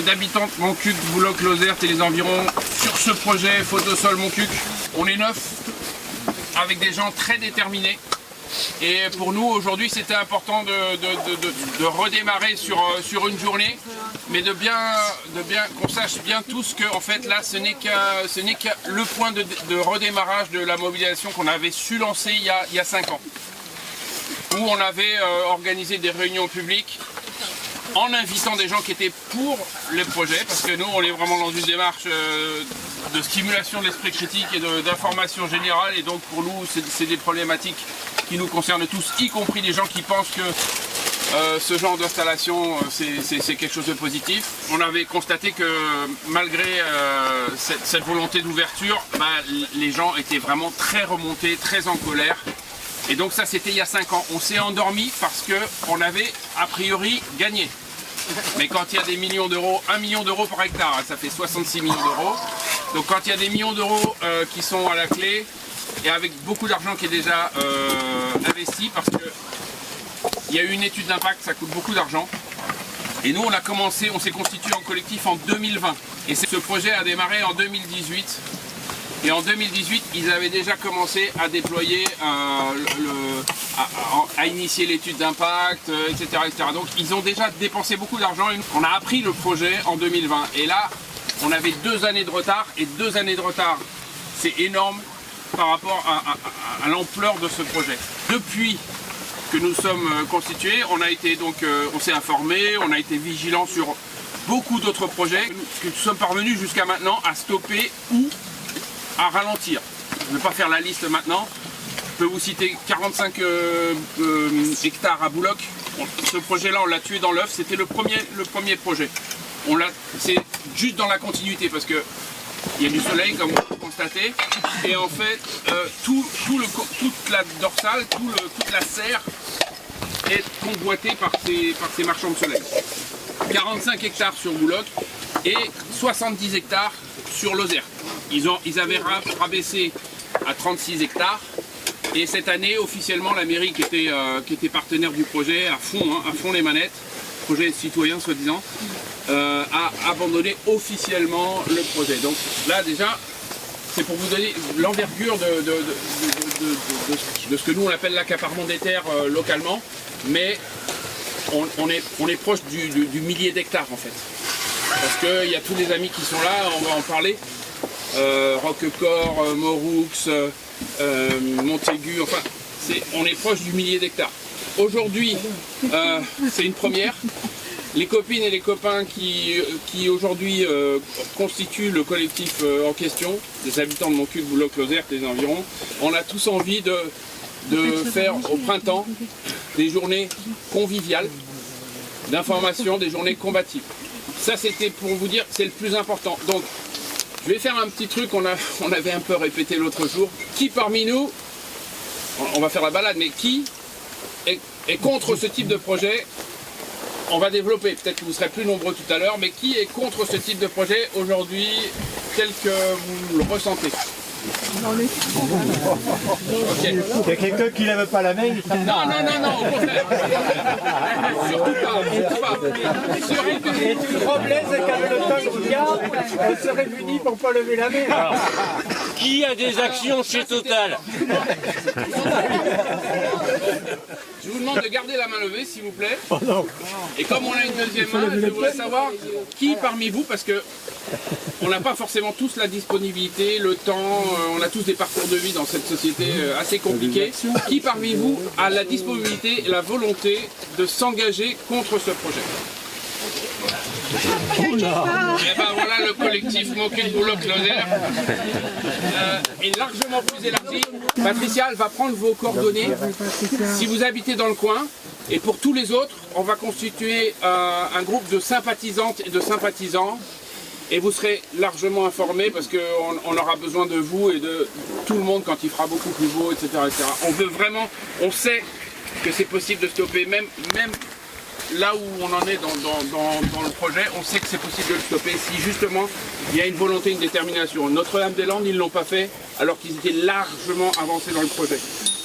d'habitants de Montcuq, Bouloc-Lozère et les environs sur ce projet Photosol Montcuq. On est 9 avec des gens très déterminés. Et pour nous aujourd'hui c'était important de redémarrer sur une journée, mais de bien qu'on sache bien tous que en fait là ce n'est que le point de redémarrage de la mobilisation qu'on avait su lancer il y a 5 ans, où on avait organisé des réunions publiques en invitant des gens qui étaient pour les projets, parce que nous on est vraiment dans une démarche de stimulation de l'esprit critique et d'information générale, et donc pour nous c'est des problématiques qui nous concernent tous, y compris les gens qui pensent que ce genre d'installation c'est quelque chose de positif. On avait constaté que malgré cette volonté d'ouverture, les gens étaient vraiment très remontés, très en colère. Et donc ça c'était il y a 5 ans. On s'est endormi parce qu'on avait a priori gagné. Mais quand il y a des millions d'euros, 1 million d'euros par hectare, ça fait 66 millions d'euros. Donc quand il y a des millions d'euros qui sont à la clé, et avec beaucoup d'argent qui est déjà investi, parce qu'il y a eu une étude d'impact, ça coûte beaucoup d'argent. Et nous on s'est constitué en collectif en 2020. Et ce projet a démarré en 2018. Et en 2018, ils avaient déjà commencé à déployer, à initier l'étude d'impact, etc., etc. Donc ils ont déjà dépensé beaucoup d'argent. On a appris le projet en 2020. Et là, on avait 2 années de retard. Et 2 années de retard, c'est énorme par rapport à l'ampleur de ce projet. Depuis que nous sommes constitués, on s'est informé, on a été vigilant sur beaucoup d'autres projets. Nous sommes parvenus jusqu'à maintenant à stopper ou à ralentir. Je ne vais pas faire la liste maintenant. Je peux vous citer 45 hectares à Bouloc. Ce projet-là, on l'a tué dans l'œuf. C'était le premier projet. C'est juste dans la continuité parce que il y a du soleil, comme vous constatez. Et en fait, toute la dorsale, toute la serre est convoitée par ces marchands de soleil. 45 hectares sur Bouloc et 70 hectares sur Lozère. Ils avaient rabaissé à 36 hectares et cette année officiellement la mairie qui était partenaire du projet à fond les manettes, projet citoyen soi-disant, a abandonné officiellement le projet. Donc là déjà c'est pour vous donner l'envergure de ce que nous on appelle l'accaparement des terres localement, mais on est proche du millier d'hectares en fait. Parce qu'il y a tous les amis qui sont là, on va en parler. Roquecorps, Moroux, Montaigu, enfin, on est proche du millier d'hectares. Aujourd'hui, c'est une première. Les copines et les copains qui aujourd'hui constituent le collectif en question, des habitants de Montcuq, Bouloc-Lozère et les environs, on a tous envie de faire au printemps des journées conviviales, d'information, des journées combatives. Ça c'était pour vous dire, c'est le plus important. Donc je vais faire un petit truc qu'on avait un peu répété l'autre jour. Qui parmi nous, on va faire la balade, mais qui est contre ce type de projet? On va développer, peut-être que vous serez plus nombreux tout à l'heure, mais qui est contre ce type de projet aujourd'hui tel que vous le ressentez? Okay. Il y a quelqu'un qui lève pas la main. Non, au contraire. Surtout pas. Et tout le problème, c'est qu'avec le temps qu'il y a, on serait unis pour pas lever la main. Alors, qui a des actions chez Total? Je vous demande de garder la main levée, s'il vous plaît. Et comme on a une deuxième main, je voudrais savoir qui parmi vous, parce que on n'a pas forcément tous la disponibilité, le temps, on a tous des parcours de vie dans cette société assez compliquée. Qui parmi vous a la disponibilité et la volonté de s'engager contre ce projet? Et ben voilà le collectif Montcuq Bouloc-Lozère est largement plus élargi. Patricia, elle va prendre vos coordonnées si vous habitez dans le coin. Et pour tous les autres, on va constituer un groupe de sympathisantes et de sympathisants. Et vous serez largement informés parce qu'on aura besoin de vous et de tout le monde quand il fera beaucoup plus beau, etc. etc. On veut vraiment, on sait que c'est possible de stopper, même là où on en est dans le projet, on sait que c'est possible de le stopper si justement il y a une volonté, une détermination. Notre-Dame-des-Landes, ils ne l'ont pas fait alors qu'ils étaient largement avancés dans le projet.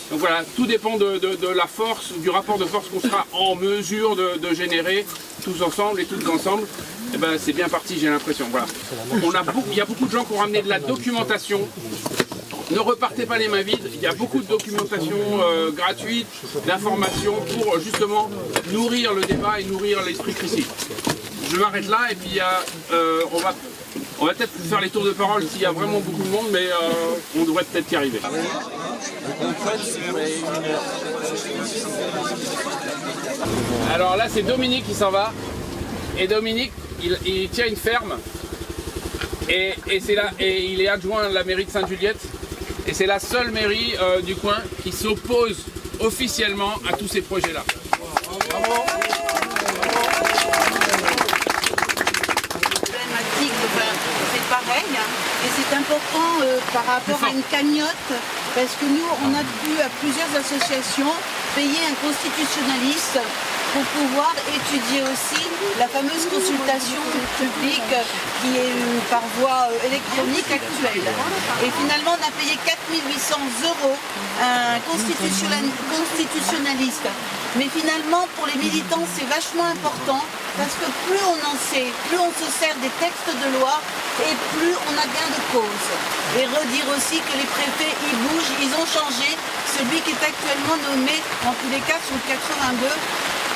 Donc voilà, tout dépend de la force, du rapport de force qu'on sera en mesure de générer tous ensemble et toutes ensemble, eh ben, c'est bien parti, j'ai l'impression. Voilà. Il y a beaucoup de gens qui ont ramené de la documentation. Ne repartez pas les mains vides, il y a beaucoup de documentation gratuite, d'informations pour justement nourrir le débat et nourrir l'esprit critique. Je m'arrête là et puis on va peut-être faire les tours de parole s'il y a vraiment beaucoup de monde, mais on devrait peut-être y arriver. Alors là c'est Dominique qui s'en va, et Dominique il tient une ferme et il est adjoint à la mairie de Sainte-Juliette. Et c'est la seule mairie du coin qui s'oppose officiellement à tous ces projets-là. C'est pareil, hein. Et c'est important par rapport à une cagnotte, parce que nous, on a pu à plusieurs associations payer un constitutionnaliste pour pouvoir étudier aussi la fameuse consultation publique qui est par voie électronique actuelle. Et finalement, on a payé 4 800 € un constitutionnaliste. Mais finalement, pour les militants, c'est vachement important parce que plus on en sait, plus on se sert des textes de loi et plus on a gain de cause. Et redire aussi que les préfets, ils bougent, ils ont changé. Celui qui est actuellement nommé, en tous les cas, sur le 82,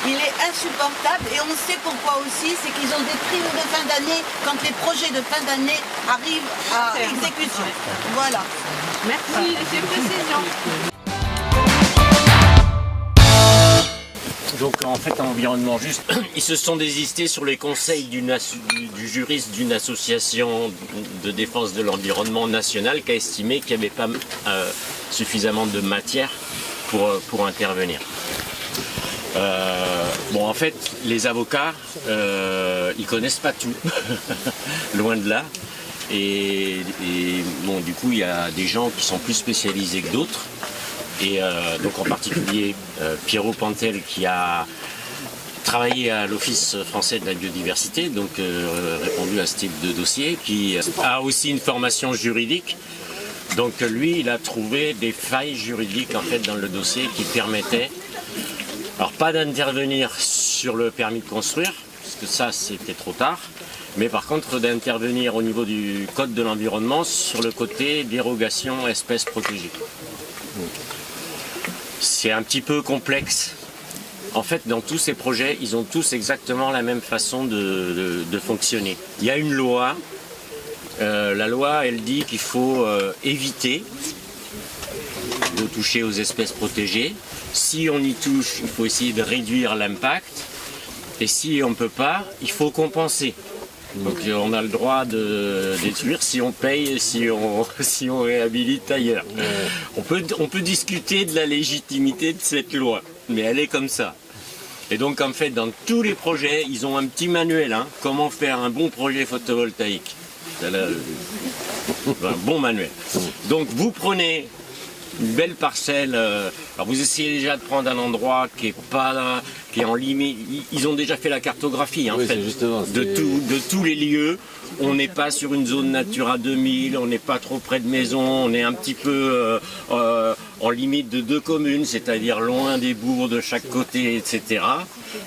il est insupportable et on sait pourquoi aussi, c'est qu'ils ont des primes de fin d'année quand les projets de fin d'année arrivent à exécution. Voilà. Merci de ces précisions. Donc en fait, Environnement Juste, ils se sont désistés sur les conseils du juriste d'une association de défense de l'environnement nationale qui a estimé qu'il n'y avait pas suffisamment de matière pour intervenir. Bon, en fait, les avocats, ils connaissent pas tout, loin de là. Et bon, du coup, il y a des gens qui sont plus spécialisés que d'autres. Et donc en particulier Pierrot Pantel qui a travaillé à l'Office français de la biodiversité, donc répondu à ce type de dossier, qui a aussi une formation juridique. Donc lui, il a trouvé des failles juridiques en fait dans le dossier qui permettaient, alors pas d'intervenir sur le permis de construire, parce que ça c'était trop tard, mais par contre d'intervenir au niveau du code de l'environnement sur le côté dérogation espèces protégées. C'est un petit peu complexe. En fait, dans tous ces projets, ils ont tous exactement la même façon de fonctionner. Il y a une loi. La loi, elle dit qu'il faut éviter de toucher aux espèces protégées. Si on y touche, il faut essayer de réduire l'impact. Et si on ne peut pas, il faut compenser. Donc on a le droit de détruire si on paye, si on réhabilite ailleurs. On peut discuter de la légitimité de cette loi, mais elle est comme ça. Et donc en fait, dans tous les projets, ils ont un petit manuel, hein, comment faire un bon projet photovoltaïque. Un bon manuel. Donc vous prenez une belle parcelle, alors vous essayez déjà de prendre un endroit qui est en limite, ils ont déjà fait la cartographie en fait, de tous les lieux. On n'est pas sur une zone Natura 2000, on n'est pas trop près de maisons, on est un petit peu en limite de 2 communes, c'est-à-dire loin des bourgs de chaque côté, etc.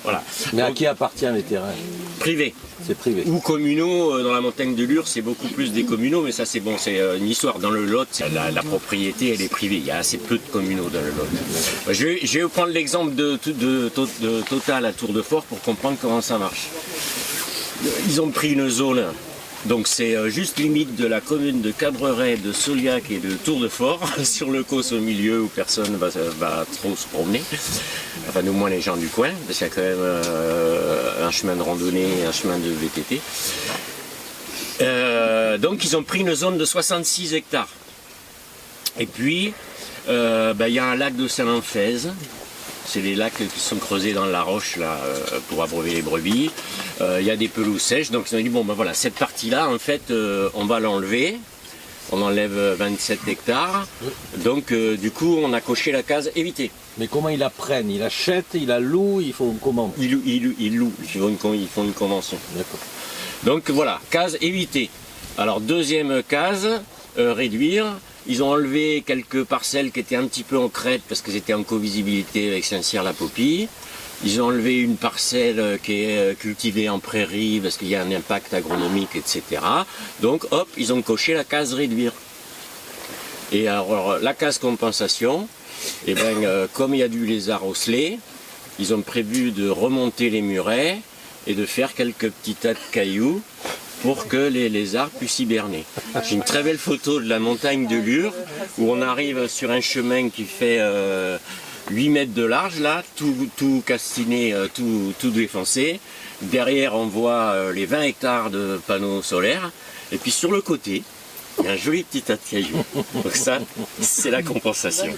Voilà. Mais à qui appartiennent les terrains? Privé. C'est privé. Ou communaux, dans la montagne de Lure, c'est beaucoup plus des communaux, mais ça c'est bon, c'est une histoire. Dans le Lot, la propriété elle est privée, il y a assez peu de communaux dans le Lot. Je vais prendre l'exemple de Total à Tour de Fort pour comprendre comment ça marche. Ils ont pris une zone, donc c'est juste limite de la commune de Cabreret, de Sauliac et de Tour de Fort, sur le Causse au milieu où personne va trop se promener. Enfin, au moins les gens du coin, parce qu'il y a quand même un chemin de randonnée et un chemin de VTT. Donc ils ont pris une zone de 66 hectares. Et puis, il y a un lac de Saint-Lanfez. C'est les lacs qui sont creusés dans la roche là, pour abreuver les brebis. Il y a des pelouses sèches. Donc ils ont dit, bon ben voilà, cette partie-là, en fait, on va l'enlever. On enlève 27 hectares. Donc du coup, on a coché la case éviter. Mais comment ils la prennent? Ils l'achètent, ils la louent, ils font comment? Ils louent, ils font une convention. D'accord. Donc voilà, case éviter. Alors deuxième case, réduire. Ils ont enlevé quelques parcelles qui étaient un petit peu en crête parce qu'elles étaient en co-visibilité avec Saint-Cyr-la-Popie. Ils ont enlevé une parcelle qui est cultivée en prairie parce qu'il y a un impact agronomique, etc. Donc, hop, ils ont coché la case réduire. Et alors, la case compensation, eh ben, comme il y a du lézard osselé, ils ont prévu de remonter les murets et de faire quelques petits tas de cailloux pour que les lézards puissent hiberner. J'ai une très belle photo de la montagne de Lure où on arrive sur un chemin qui fait 8 mètres de large, là, tout castiné, tout défoncé. Derrière, on voit les 20 hectares de panneaux solaires. Et puis sur le côté, il y a un joli petit tas de cailloux. Donc ça, c'est la compensation.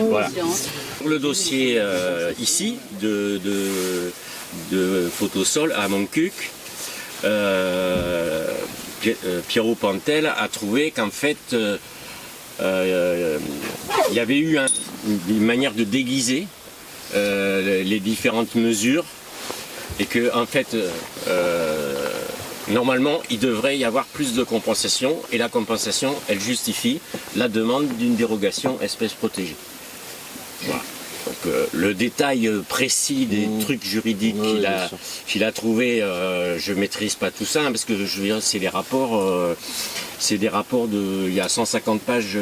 Voilà. Le dossier ici de Photosol à Montcuq, Pierrot Pantel a trouvé qu'en fait il y avait eu une manière de déguiser les différentes mesures et que en fait normalement il devrait y avoir plus de compensation et la compensation elle justifie la demande d'une dérogation espèce protégée. Voilà. Donc, le détail précis des trucs juridiques qu'il a trouvé, je ne maîtrise pas tout ça, hein, parce que je veux dire, c'est des rapports, il y a 150 pages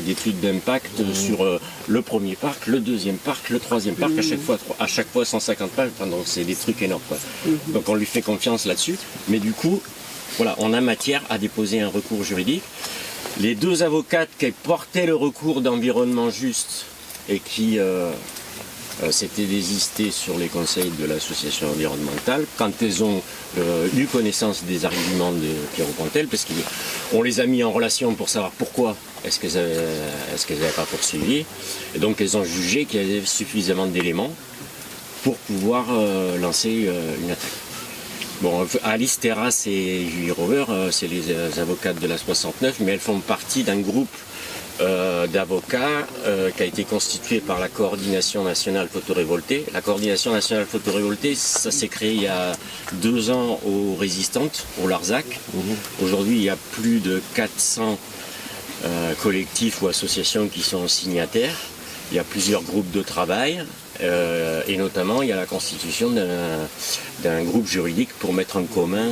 d'études d'impact sur le premier parc, le deuxième parc, le troisième parc, à chaque fois 150 pages, enfin, donc c'est des trucs énormes, quoi. Donc on lui fait confiance là-dessus, mais du coup, voilà, on a matière à déposer un recours juridique. Les deux avocates qui portaient le recours d'environnement juste et qui s'étaient désistées sur les conseils de l'association environnementale, quand elles ont eu connaissance des arguments de Pierrot Pantel, parce qu'on les a mis en relation pour savoir pourquoi est-ce qu'elles n'avaient pas poursuivi, et donc elles ont jugé qu'il y avait suffisamment d'éléments pour pouvoir lancer une attaque. Bon, Alice Terrasse et Julie Rover, c'est les avocates de la 69, mais elles font partie d'un groupe d'avocats qui a été constitué par la Coordination Nationale Photorévoltée. La Coordination Nationale Photorévoltée, ça s'est créé il y a 2 ans aux Résistantes, au Larzac. Aujourd'hui, il y a plus de 400 collectifs ou associations qui sont signataires. Il y a plusieurs groupes de travail. Et notamment il y a la constitution d'un groupe juridique pour mettre en commun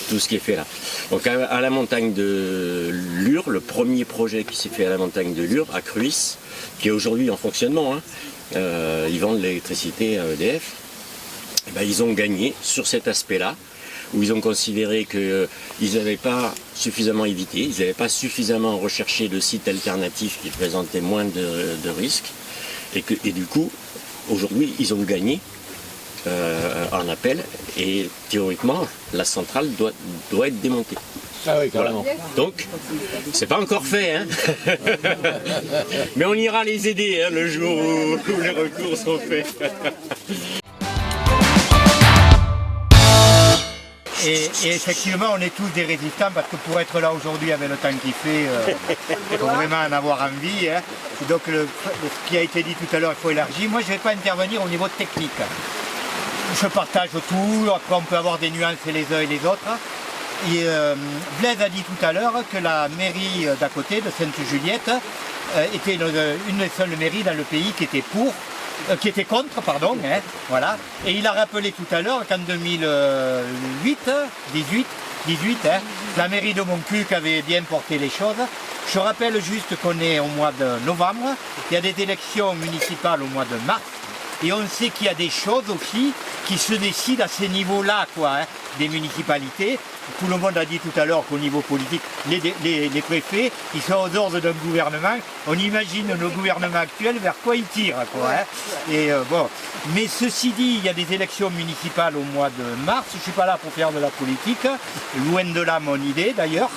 tout ce qui est fait là. Donc à la montagne de Lure, le premier projet qui s'est fait à la montagne de Lure, à Cruis, qui est aujourd'hui en fonctionnement, hein, ils vendent l'électricité à EDF, et ben, ils ont gagné sur cet aspect-là, où ils ont considéré qu'ils n'avaient pas suffisamment évité, ils n'avaient pas suffisamment recherché de sites alternatifs qui présentaient moins de risques. Et du coup, aujourd'hui, ils ont gagné en appel et théoriquement, la centrale doit être démontée. Ah oui, carrément. Voilà. Donc, c'est pas encore fait, hein. Mais on ira les aider, hein, le jour où les recours sont faits. Et effectivement, on est tous des résistants parce que pour être là aujourd'hui avec le temps qu'il fait, il faut vraiment en avoir envie. Hein. Donc ce qui a été dit tout à l'heure, il faut élargir. Moi, je ne vais pas intervenir au niveau technique. Je partage tout, après on peut avoir des nuances les uns et les autres. Et Blaise a dit tout à l'heure que la mairie d'à côté, de Sainte-Juliette, était une des seules mairies dans le pays qui était pour. Qui était contre, pardon, hein, voilà. Et il a rappelé tout à l'heure qu'en 2018, hein, la mairie de Montcuq avait bien porté les choses. Je rappelle juste qu'on est au mois de novembre, il y a des élections municipales au mois de mars, et on sait qu'il y a des choses aussi qui se décident à ces niveaux-là, quoi, hein, des municipalités. Tout le monde a dit tout à l'heure qu'au niveau politique, les préfets, ils sont aux ordres d'un gouvernement. On imagine le gouvernement actuel vers quoi il tire, quoi, hein. Et bon, mais ceci dit, il y a des élections municipales au mois de mars. Je ne suis pas là pour faire de la politique, loin de là mon idée d'ailleurs.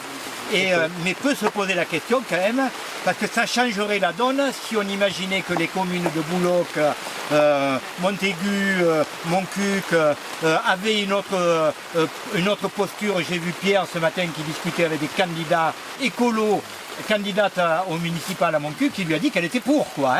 Mais peut se poser la question quand même, parce que ça changerait la donne si on imaginait que les communes de Bouloc, Montaigu, Montcuq avaient une autre posture. J'ai vu Pierre ce matin qui discutait avec des candidats écolos, candidate au municipal à Montcuq, qui lui a dit qu'elle était pour, quoi,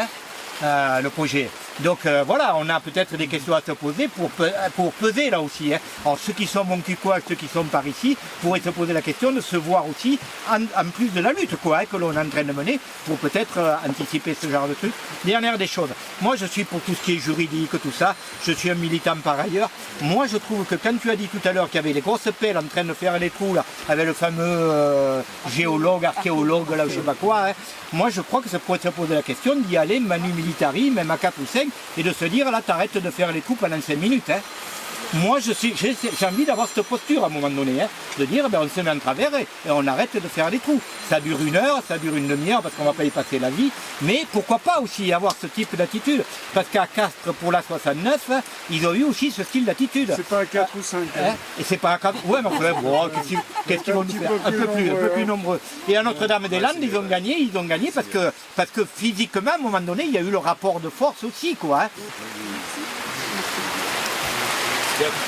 hein, le projet. Donc voilà, on a peut-être des questions à se poser pour peser là aussi. Hein. Alors ceux qui sont Montcuquois, ceux qui sont par ici, pourraient se poser la question de se voir aussi en plus de la lutte quoi, hein, que l'on est en train de mener pour peut-être anticiper ce genre de trucs. Dernière des choses, moi je suis pour tout ce qui est juridique, tout ça, je suis un militant par ailleurs. Moi je trouve que quand tu as dit tout à l'heure qu'il y avait les grosses pelles en train de faire les trous là, avec le fameux géologue, archéologue, là je sais pas quoi, hein, moi je crois que ça pourrait se poser la question d'y aller manu militari, même à 4 ou 5, et de se dire là t'arrêtes de faire les trous pendant 5 minutes. Hein. Moi j'ai envie d'avoir cette posture à un moment donné, hein, de dire ben, on se met en travers et on arrête de faire les trous. Ça dure 1 heure, ça dure une demi-heure parce qu'on ne va pas y passer la vie, mais pourquoi pas aussi avoir ce type d'attitude. Parce qu'à Castres pour la 69, hein, ils ont eu aussi ce style d'attitude. C'est pas à 4 ou 5. Hein, et c'est pas à 4. Ouais, mais enfin, bon, qu'est-ce qu'ils vont nous faire? Un peu plus nombreux. Et à Notre-Dame-des-Landes, ils ont gagné parce que physiquement, à un moment donné, il y a eu le rapport de force aussi, quoi. Hein.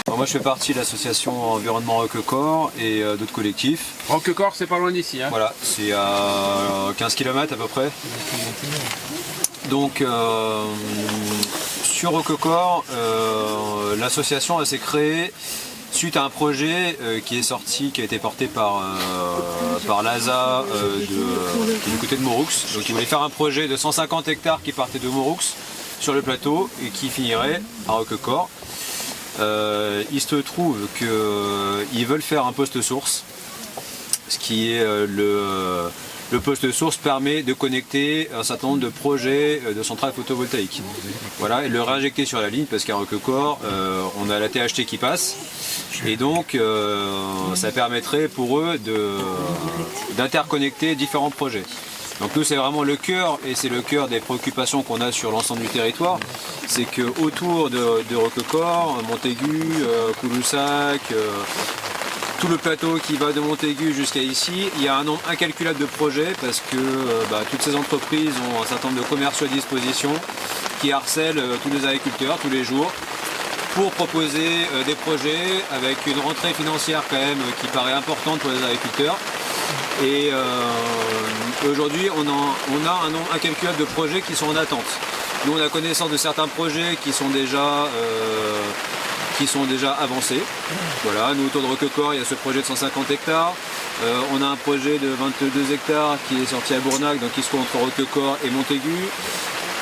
Alors moi je fais partie de l'association Environnement Roquecorps et d'autres collectifs. Roquecorps, c'est pas loin d'ici. Hein. Voilà, c'est à 15 km à peu près. Donc sur Roquecorps, l'association s'est créée suite à un projet qui est sorti, qui a été porté par l'ASA qui est du côté de Mauroux. Donc ils voulaient faire un projet de 150 hectares qui partait de Mauroux sur le plateau et qui finirait à Roquecorps. Il se trouve qu'ils veulent faire un poste source, ce qui est le poste source permet de connecter un certain nombre de projets de centrales photovoltaïques. Voilà, et le réinjecter sur la ligne parce qu'à Roquecorps, on a la THT qui passe et donc ça permettrait pour eux d'interconnecter différents projets. Donc nous c'est vraiment le cœur et c'est le cœur des préoccupations qu'on a sur l'ensemble du territoire. C'est qu'autour de Roquecorps, Montaigu, Couloussac, tout le plateau qui va de Montaigu jusqu'à ici, il y a un nombre incalculable de projets parce que toutes ces entreprises ont un certain nombre de commerciaux à disposition qui harcèlent tous les agriculteurs tous les jours pour proposer des projets avec une rentrée financière quand même qui paraît importante pour les agriculteurs. Et aujourd'hui, on a un nombre incalculable de projets qui sont en attente. Nous, on a connaissance de certains projets qui sont déjà avancés. Voilà, nous, autour de Roquecorps, il y a ce projet de 150 hectares. On a un projet de 22 hectares qui est sorti à Bournac, donc qui se trouve entre Roquecorps et Montaigu.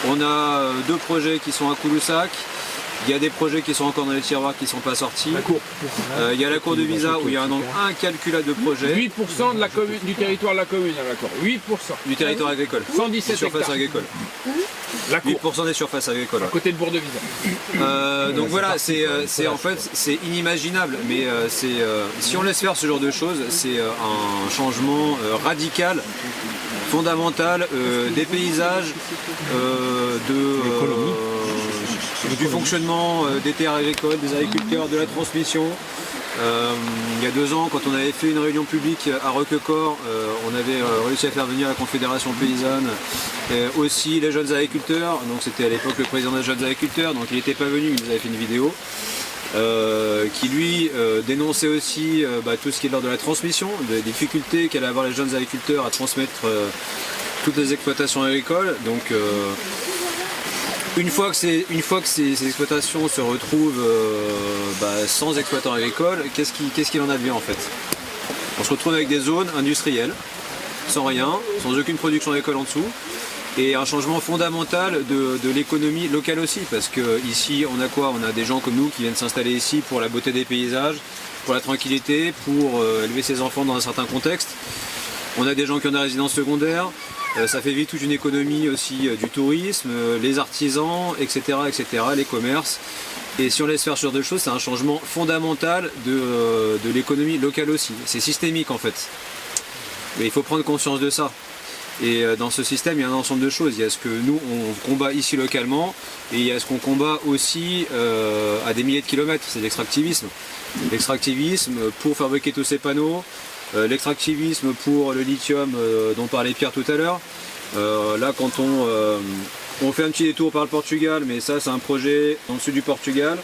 On a 2 projets qui sont à Couloussac. Il y a des projets qui sont encore dans les tiroirs qui ne sont pas sortis. Il y a la cour de Visa où il y a un nombre incalculable de projets. 8% de la commune, du territoire de la commune, d'accord. 8%. Du territoire agricole. 117 surfaces hectares. agricoles. La cour. 8% des surfaces agricoles. À côté de Bourg de Visa. Donc voilà, c'est en fait c'est inimaginable, mais si on laisse faire ce genre de choses, c'est un changement radical, fondamental des paysages, du fonctionnement des terres agricoles, des agriculteurs, de la transmission. Il y a 2 ans, quand on avait fait une réunion publique à Roquecorps, on avait réussi à faire venir la Confédération paysanne, aussi les jeunes agriculteurs. Donc c'était à l'époque le président des jeunes agriculteurs, donc il n'était pas venu, il nous avait fait une vidéo. Qui lui dénonçait aussi tout ce qui est de l'ordre de la transmission, des difficultés qu'allaient avoir les jeunes agriculteurs à transmettre toutes les exploitations agricoles. Donc une fois que ces exploitations se retrouvent sans exploitants agricoles, qu'est-ce qu'il en advient en fait? On se retrouve avec des zones industrielles, sans rien, sans aucune production agricole en dessous, et un changement fondamental de l'économie locale aussi, parce que ici on a quoi? On a des gens comme nous qui viennent s'installer ici pour la beauté des paysages, pour la tranquillité, pour élever ses enfants dans un certain contexte. On a des gens qui ont des résidences secondaires. Ça fait vivre toute une économie aussi du tourisme, les artisans, etc., les commerces. Et si on laisse faire ce genre de choses, c'est un changement fondamental de l'économie locale aussi. C'est systémique en fait. Mais il faut prendre conscience de ça. Et dans ce système, il y a un ensemble de choses. Il y a ce que nous, on combat ici localement, et il y a ce qu'on combat aussi à des milliers de kilomètres. C'est l'extractivisme. L'extractivisme pour fabriquer tous ces panneaux, l'extractivisme pour le lithium dont parlait Pierre tout à l'heure. Là, quand on fait un petit détour par le Portugal, mais ça c'est un projet dans le sud du Portugal.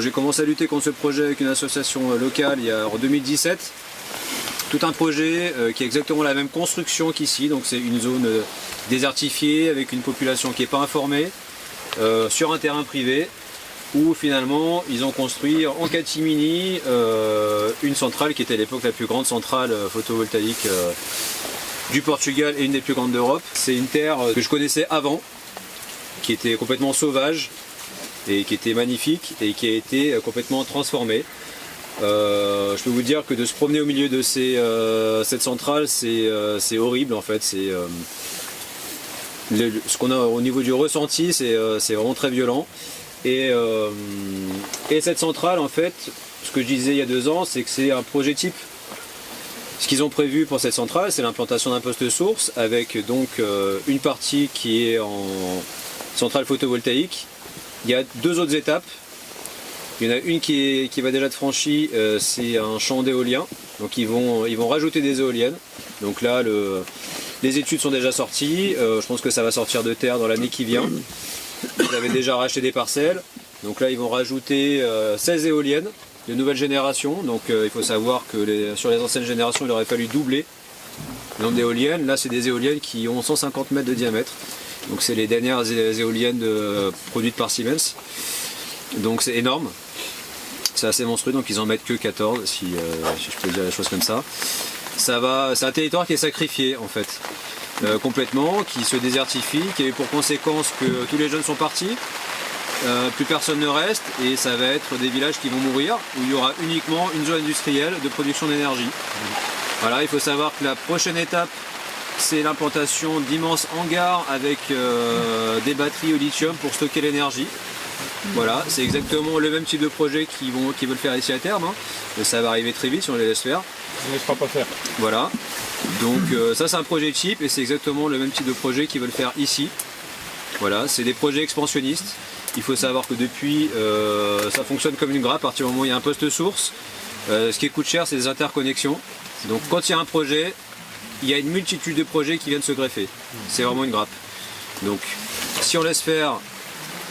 J'ai commencé à lutter contre ce projet avec une association locale en 2017. Tout un projet qui a exactement la même construction qu'ici, donc c'est une zone désertifiée avec une population qui n'est pas informée. sur un terrain privé où finalement ils ont construit en catimini une centrale qui était à l'époque la plus grande centrale photovoltaïque du Portugal et une des plus grandes d'Europe. C'est une terre que je connaissais avant, qui était complètement sauvage et qui était magnifique et qui a été complètement transformée. Je peux vous dire que de se promener au milieu de cette centrale, c'est horrible en fait. Ce qu'on a au niveau du ressenti, c'est vraiment très violent. Et cette centrale, en fait, ce que je disais il y a 2 ans, c'est que c'est un projet type. Ce qu'ils ont prévu pour cette centrale, c'est l'implantation d'un poste source avec donc une partie qui est en centrale photovoltaïque. Il y a 2 autres étapes. Il y en a une qui va déjà être franchie, c'est un champ d'éolien. Donc ils vont rajouter des éoliennes. Donc là, les études sont déjà sorties. Je pense que ça va sortir de terre dans l'année qui vient. Ils avaient déjà racheté des parcelles. Donc là, ils vont rajouter 16 éoliennes de nouvelle génération. Donc il faut savoir que sur les anciennes générations, il aurait fallu doubler le nombre d'éoliennes. Là, c'est des éoliennes qui ont 150 mètres de diamètre. Donc c'est les dernières éoliennes produites par Siemens. Donc c'est énorme. C'est assez monstrueux, donc ils en mettent que 14, si je peux dire la chose comme ça. C'est un territoire qui est sacrifié en fait, complètement, qui se désertifie, qui a eu pour conséquence que tous les jeunes sont partis, plus personne ne reste, et ça va être des villages qui vont mourir, où il y aura uniquement une zone industrielle de production d'énergie. Voilà, il faut savoir que la prochaine étape, c'est l'implantation d'immenses hangars avec des batteries au lithium pour stocker l'énergie. Voilà, c'est exactement le même type de projet qu'ils veulent faire ici à terme. Hein. Et ça va arriver très vite si on les laisse faire. On ne laissera pas faire. Voilà, donc ça c'est un projet type et c'est exactement le même type de projet qu'ils veulent faire ici. Voilà, c'est des projets expansionnistes. Il faut savoir que depuis, ça fonctionne comme une grappe à partir du moment où il y a un poste source. Ce qui coûte cher, c'est des interconnexions. Donc quand il y a un projet, il y a une multitude de projets qui viennent se greffer. C'est vraiment une grappe. Donc si on laisse faire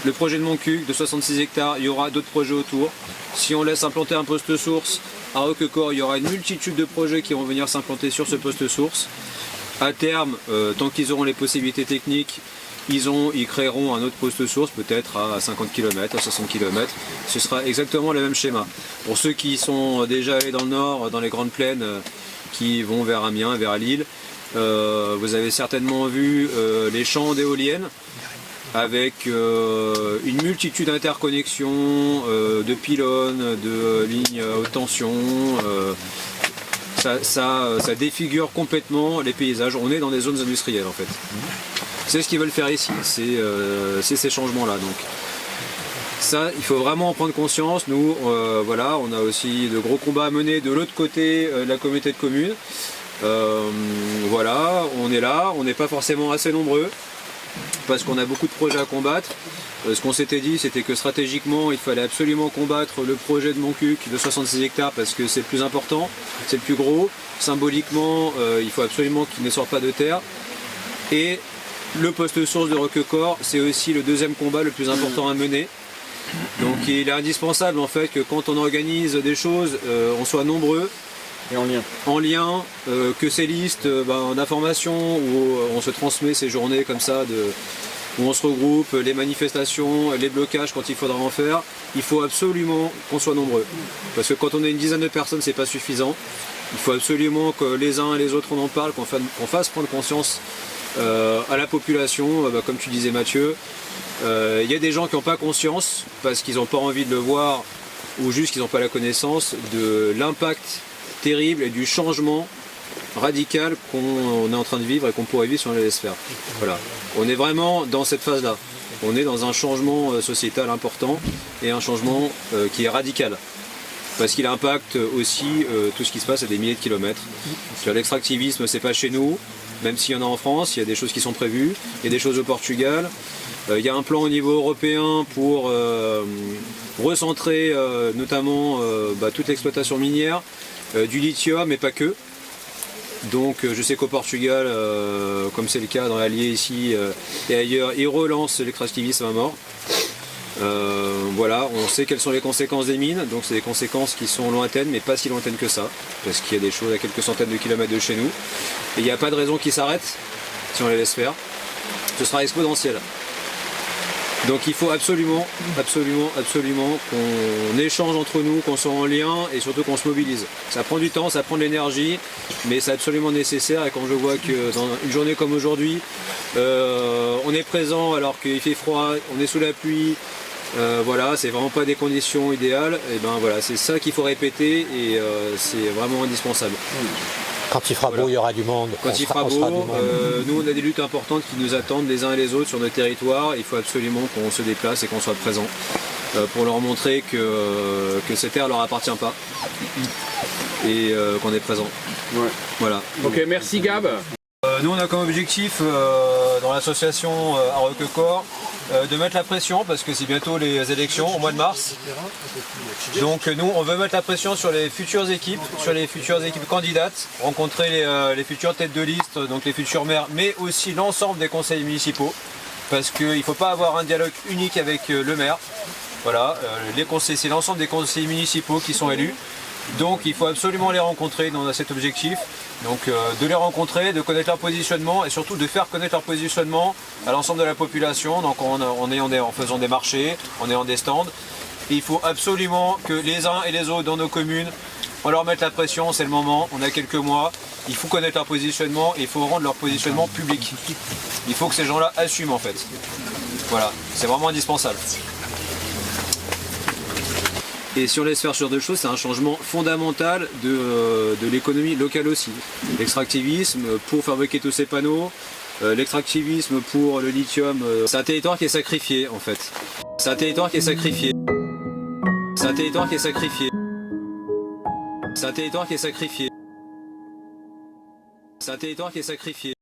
le projet de Montcuq de 66 hectares, il y aura d'autres projets autour. Si on laisse implanter un poste source à Roquecorre, il y aura une multitude de projets qui vont venir s'implanter sur ce poste source. À terme, tant qu'ils auront les possibilités techniques, ils créeront un autre poste source, peut-être à 50 km, à 60 km. Ce sera exactement le même schéma. Pour ceux qui sont déjà allés dans le nord, dans les grandes plaines, qui vont vers Amiens, vers Lille, vous avez certainement vu les champs d'éoliennes, avec une multitude d'interconnexions, de pylônes, de lignes haute tension. Ça défigure complètement les paysages. On est dans des zones industrielles en fait. C'est ce qu'ils veulent faire ici, c'est ces changements-là. Donc ça, il faut vraiment en prendre conscience. Nous, voilà, on a aussi de gros combats à mener de l'autre côté de la communauté de communes. Voilà, on est là, on n'est pas forcément assez nombreux, parce qu'on a beaucoup de projets à combattre. Ce qu'on s'était dit, c'était que stratégiquement, il fallait absolument combattre le projet de Montcuq de 66 hectares parce que c'est le plus important, c'est le plus gros. Symboliquement, il faut absolument qu'il ne sorte pas de terre. Et le poste source de Roquecorre, c'est aussi le deuxième combat le plus important à mener. Donc il est indispensable en fait que quand on organise des choses, on soit nombreux. Et en lien, que ces listes d'informations où on se transmet ces journées comme ça, où on se regroupe, les manifestations, les blocages quand il faudra en faire, il faut absolument qu'on soit nombreux. Parce que quand on est une dizaine de personnes, c'est pas suffisant. Il faut absolument que les uns et les autres on en parle, qu'on fasse prendre conscience à la population, comme tu disais Mathieu. Il y a des gens qui n'ont pas conscience parce qu'ils n'ont pas envie de le voir ou juste qu'ils n'ont pas la connaissance de l'impact terrible et du changement radical qu'on est en train de vivre et qu'on pourrait vivre si on les laisse faire. Voilà. On est vraiment dans cette phase-là. On est dans un changement sociétal important et un changement qui est radical. Parce qu'il impacte aussi tout ce qui se passe à des milliers de kilomètres. L'extractivisme, c'est pas chez nous, même s'il y en a en France, il y a des choses qui sont prévues, il y a des choses au Portugal. Il y a un plan au niveau européen pour recentrer notamment toute l'exploitation minière, du lithium mais pas que. Donc je sais qu'au Portugal, comme c'est le cas dans l'Allier ici et ailleurs, ils relancent l'extractivisme à mort. Voilà, on sait quelles sont les conséquences des mines, donc c'est des conséquences qui sont lointaines mais pas si lointaines que ça, parce qu'il y a des choses à quelques centaines de kilomètres de chez nous. Et il n'y a pas de raison qu'ils s'arrêtent si on les laisse faire. Ce sera exponentiel. Donc il faut absolument qu'on échange entre nous, qu'on soit en lien et surtout qu'on se mobilise. Ça prend du temps, ça prend de l'énergie, mais c'est absolument nécessaire. Et quand je vois que dans une journée comme aujourd'hui, on est présent alors qu'il fait froid, on est sous la pluie, voilà, c'est vraiment pas des conditions idéales, et ben voilà, c'est ça qu'il faut répéter et c'est vraiment indispensable. Quand il fera beau, il y aura du monde. Quand il fera beau, nous on a des luttes importantes qui nous attendent les uns et les autres sur nos territoires. Il faut absolument qu'on se déplace et qu'on soit présent pour leur montrer que cette terre leur appartient pas et qu'on est présent. Ouais. Voilà. Ok, merci Gab. Nous on a comme objectif dans l'association Arrequecor de mettre la pression parce que c'est bientôt les élections au mois de mars. Donc nous on veut mettre la pression sur les futures équipes candidates, rencontrer les futures têtes de liste, donc les futurs maires, mais aussi l'ensemble des conseils municipaux parce qu'il ne faut pas avoir un dialogue unique avec le maire. Voilà, c'est l'ensemble des conseillers municipaux qui sont élus. Donc il faut absolument les rencontrer, on a cet objectif. Donc de les rencontrer, de connaître leur positionnement et surtout de faire connaître leur positionnement à l'ensemble de la population. Donc en faisant des marchés, en ayant des stands. Et il faut absolument que les uns et les autres dans nos communes, on leur mette la pression, c'est le moment, on a quelques mois. Il faut connaître leur positionnement et il faut rendre leur positionnement public. Il faut que ces gens-là assument en fait. Voilà, c'est vraiment indispensable. Et si on laisse faire ce genre de choses, c'est un changement fondamental de l'économie locale aussi. L'extractivisme pour fabriquer tous ces panneaux, l'extractivisme pour le lithium, c'est un territoire qui est sacrifié en fait. C'est un territoire qui est sacrifié. C'est un territoire qui est sacrifié. C'est un territoire qui est sacrifié. C'est un territoire qui est sacrifié.